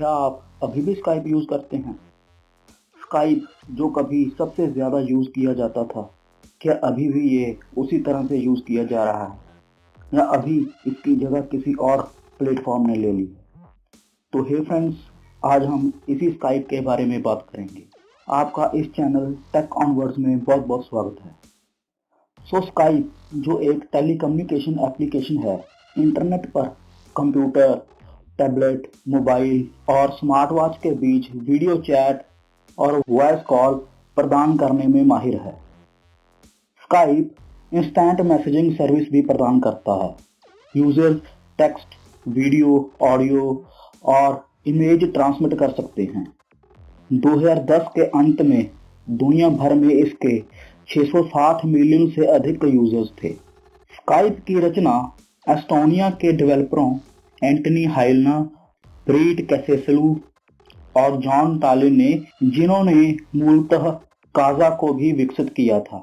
क्या आप अभी भी स्काइप यूज़ करते हैं? स्काइप जो कभी सबसे ज़्यादा यूज़ किया जाता था, क्या अभी भी ये उसी तरह से यूज़ किया जा रहा है या अभी इसकी जगह किसी और प्लेटफॉर्म ने ले ली है? तो हे फ्रेंड्स, आज हम इसी स्काइप के बारे में बात करेंगे। आपका इस चैनल टेक ऑन वर्ड्स में बहुत बहुत स्वागत है। स्काइप जो एक टेलीकम्युनिकेशन एप्लीकेशन है, इंटरनेट पर कंप्यूटर, टैबलेट, मोबाइल और स्मार्ट वॉच के बीच वीडियो चैट और वॉइस कॉल प्रदान करने में माहिर है। स्काइप इंस्टेंट मैसेजिंग सर्विस भी प्रदान करता है। यूजर्स टेक्स्ट, वीडियो, ऑडियो और इमेज ट्रांसमिट कर सकते हैं। 2010 के अंत में दुनिया भर में इसके 660 मिलियन से अधिक यूजर्स थे। स्काइप की रचना एस्टोनिया के डेवलपरों एंटनी हाइलना, ब्रीट कैसेसलू और जॉन टालिन ने, जिन्होंने मूलतः काजा को भी विकसित किया था,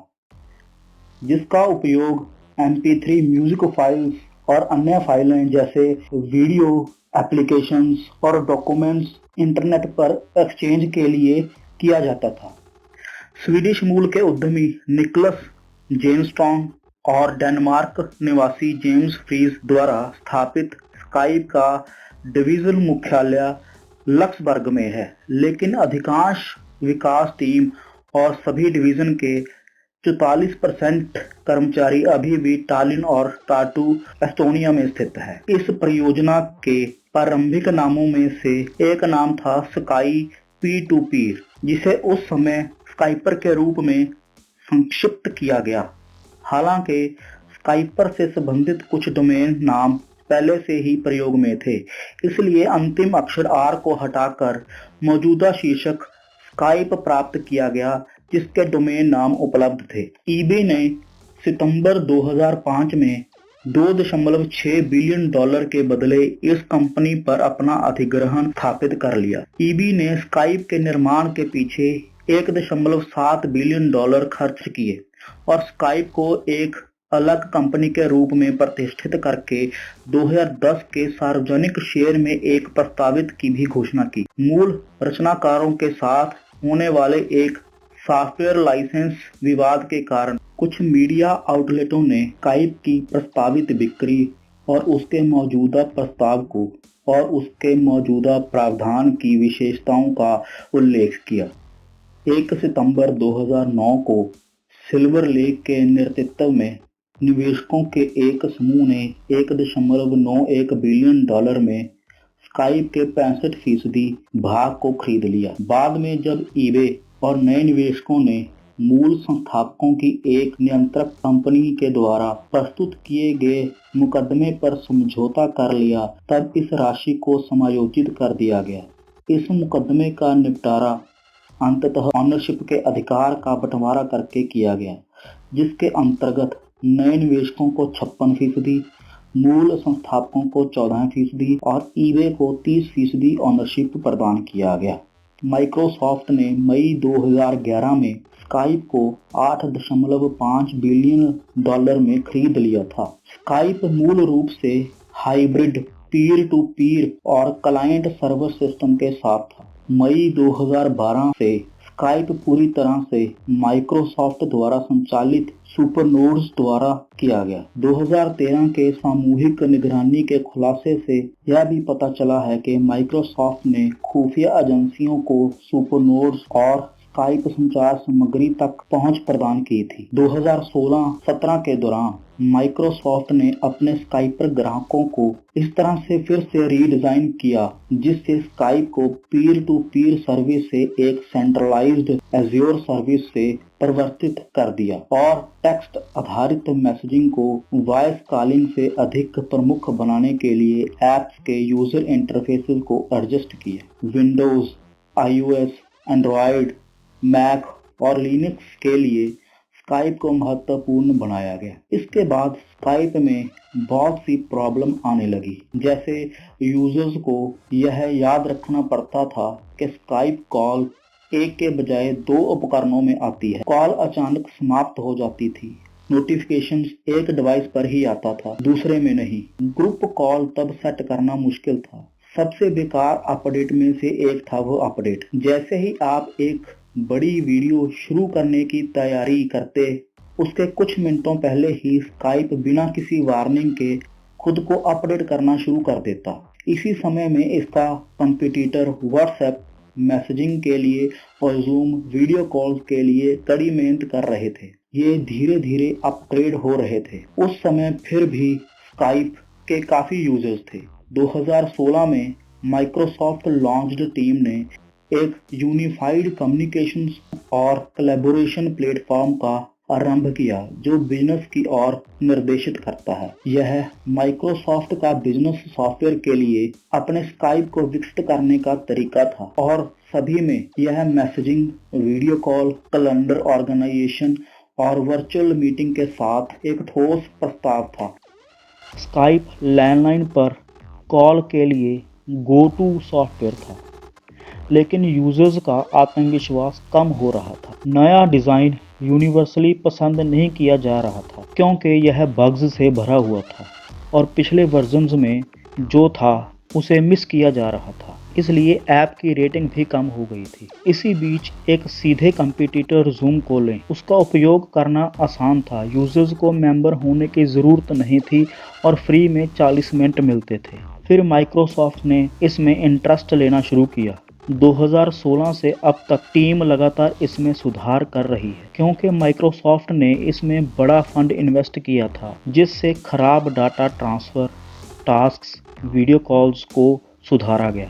जिसका उपयोग MP3 म्यूजिक फाइल्स और अन्य फाइलें जैसे वीडियो, एप्लीकेशंस और डॉक्यूमेंट्स इंटरनेट पर एक्सचेंज के लिए किया जाता था। स्वीडिश मूल के उद्यमी निकलस जेनस्ट्रॉम और डेनमार्क निवासी जेम्स फ्रीज द्वारा स्थापित स्काइप का डिवीजन मुख्यालय लक्सबर्ग में है, लेकिन अधिकांश विकास टीम और सभी डिवीजन के 44% कर्मचारी अभी भी टालिन और टार्टू एस्टोनिया में स्थित है। इस परियोजना के प्रारंभिक नामों में से एक नाम था स्काई P2P, जिसे उस समय स्काइपर के रूप में संक्षिप्त किया गया। हालांकि स्काइपर से संबंधित कुछ डोमेन नाम पहले से ही प्रयोग में थे, इसलिए अंतिम अक्षर R को हटाकर मौजूदा शीर्षक स्काइप प्राप्त किया गया, जिसके डोमेन नाम उपलब्ध थे। ईबे ने सितंबर 2005 में $2.6 बिलियन के बदले इस कंपनी पर अपना अधिग्रहण स्थापित कर लिया। ईबे ने स्काइप के निर्माण के पीछे $1.7 बिलियन खर्च किए और स्काइप को एक अलग कंपनी के रूप में प्रतिष्ठित करके 2010 के सार्वजनिक शेयर में एक प्रस्तावित की भी घोषणा की। मूल रचनाकारों के साथ होने वाले एक सॉफ्टवेयर लाइसेंस विवाद के कारण कुछ मीडिया आउटलेटों ने स्काइप की प्रस्तावित बिक्री और उसके मौजूदा प्रस्ताव को और उसके मौजूदा प्रावधान की विशेषताओं का उल्लेख किया। 1 सितंबर 2009 को सिल्वर लेक के नेतृत्व में निवेशकों के एक समूह ने $1.91 बिलियन में स्काइप के 65% भाग को खरीद लिया। बाद में जब ईबे और नए निवेशकों ने मूल संस्थापकों की एक नियंत्रक कंपनी के द्वारा प्रस्तुत किए गए मुकदमे पर समझौता कर लिया, तब इस राशि को समायोजित कर दिया गया। इस मुकदमे का निपटारा अंततः ऑनरशिप के अधिकार का बंटवारा करके किया गया, जिसके अंतर्गत नए निवेशकों को 56%, मूल संस्थापकों को 14% और ईबे को 30% ऑनरशिप प्रदान किया गया। माइक्रोसॉफ्ट ने मई 2011 में स्काइप को $8.5 बिलियन में खरीद लिया था। स्काइप मूल रूप से हाइब्रिड पीयर टू पीयर और क्लाइंट सर्वर सिस्टम के साथ था। मई 2012 से स्काइप पूरी तरह से माइक्रोसॉफ्ट द्वारा संचालित सुपरनोड्स द्वारा किया गया। 2013 के सामूहिक निगरानी के खुलासे से यह भी पता चला है कि माइक्रोसॉफ्ट ने खुफिया एजेंसियों को सुपरनोड्स और स्काइप संचार सामग्री तक पहुंच प्रदान की थी। 2016-17 के दौरान माइक्रोसॉफ्ट ने अपने स्काइपर ग्राहकों को इस तरह से फिर से रीडिजाइन किया, जिससे स्काइप को पीयर टू पीयर सर्विस से एक सेंट्रलाइज्ड एज्योर सर्विस से परिवर्तित कर दिया और टेक्स्ट आधारित मैसेजिंग को वॉइस कॉलिंग से अधिक प्रमुख बनाने के लिए ऐप्स के यूजर इंटरफेसेस को एडजस्ट किया। विंडोज, iOS, एंड्रॉयड, मैक और लिनक्स के लिए स्काइप को महत्वपूर्ण बनाया गया। इसके बाद स्काइप में बहुत सी प्रॉब्लम आने लगी, जैसे यूजर्स को यह याद रखना पड़ता था कि स्काइप कॉल एक के बजाय 2 उपकरणों में आती है। कॉल अचानक समाप्त हो जाती थी। नोटिफिकेशन एक डिवाइस पर ही आता था, दूसरे में नहीं। ग्रुप कॉल तब सेट करना मुश्किल था। सबसे बेकार अपडेट में से एक था वो अपडेट। जैसे ही आप एक बड़ी वीडियो शुरू करने की तैयारी करते, उसके कुछ मिनटों पहले ही स्काइप बिना किसी वार्निंग के खुद को अपडेट करना शुरू कर देता। इसी समय में इसका कंपटीटर व्हाट्सएप मैसेजिंग के लिए और जूम वीडियो कॉल्स के लिए कड़ी मेहनत कर रहे थे। ये धीरे धीरे अपग्रेड हो रहे थे। उस समय फिर भी स्काइप के काफ़ी यूजर्स थे। 2016 में माइक्रोसॉफ्ट लॉन्च्ड टीम ने एक यूनिफाइड कम्युनिकेशंस और कोलैबोरेशन प्लेटफॉर्म का आरंभ किया जो बिजनेस की ओर निर्देशित करता है। यह माइक्रोसॉफ्ट का बिजनेस सॉफ्टवेयर के लिए अपने स्काइप को विकसित करने का तरीका था और सभी में यह messaging, video call, calendar organization और वर्चुअल मीटिंग के साथ एक ठोस प्रस्ताव था। स्काइप लैंडलाइन पर कॉल के लिए गो टू सॉफ्टवेयर था, लेकिन यूजर्स का आत्मविश्वास कम हो रहा था। नया डिज़ाइन यूनिवर्सली पसंद नहीं किया जा रहा था क्योंकि यह बग्स से भरा हुआ था और पिछले वर्जन्स में जो था उसे मिस किया जा रहा था, इसलिए ऐप की रेटिंग भी कम हो गई थी। इसी बीच एक सीधे कंपटीटर जूम को लें, उसका उपयोग करना आसान था, यूजर्स को मेंबर होने की ज़रूरत नहीं थी और फ्री में 40 मिनट मिलते थे। फिर माइक्रोसॉफ्ट ने इसमें इंटरेस्ट लेना शुरू किया। 2016 से अब तक टीम लगातार इसमें सुधार कर रही है क्योंकि माइक्रोसॉफ्ट ने इसमें बड़ा फंड इन्वेस्ट किया था, जिससे खराब data transfer, tasks, video calls को सुधारा गया।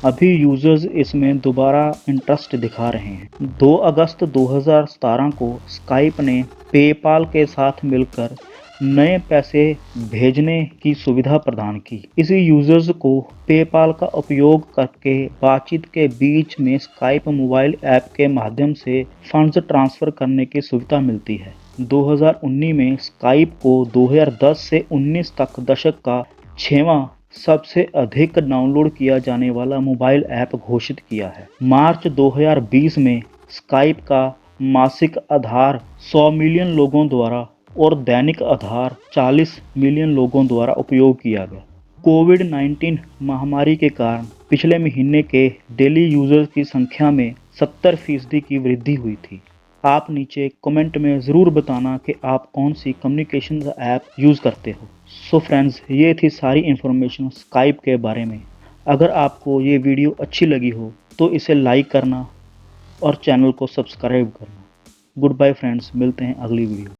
अभी यूजर्स इसमें दोबारा इंटरेस्ट दिखा रहे हैं। 2 अगस्त 2017 को स्काइप ने पेपाल के साथ मिलकर नए पैसे भेजने की सुविधा प्रदान की। इसी यूजर्स को पेपाल का उपयोग करके बातचीत के बीच में स्काइप मोबाइल ऐप के माध्यम से फंड्स ट्रांसफ़र करने की सुविधा मिलती है। 2019 में स्काइप को 2010 से 19 तक दशक का 6वां सबसे अधिक डाउनलोड किया जाने वाला मोबाइल ऐप घोषित किया है। मार्च 2020 में स्काइप का मासिक आधार 100 मिलियन लोगों द्वारा और दैनिक आधार 40 मिलियन लोगों द्वारा उपयोग किया गया। कोविड-19 महामारी के कारण पिछले महीने के डेली यूजर्स की संख्या में 70% की वृद्धि हुई थी। आप नीचे कमेंट में ज़रूर बताना कि आप कौन सी कम्युनिकेशन ऐप यूज़ करते हो। सो फ्रेंड्स, ये थी सारी इन्फॉर्मेशन स्काइप के बारे में। अगर आपको ये वीडियो अच्छी लगी हो तो इसे लाइक करना और चैनल को सब्सक्राइब करना। गुड बाय फ्रेंड्स, मिलते हैं अगली वीडियो।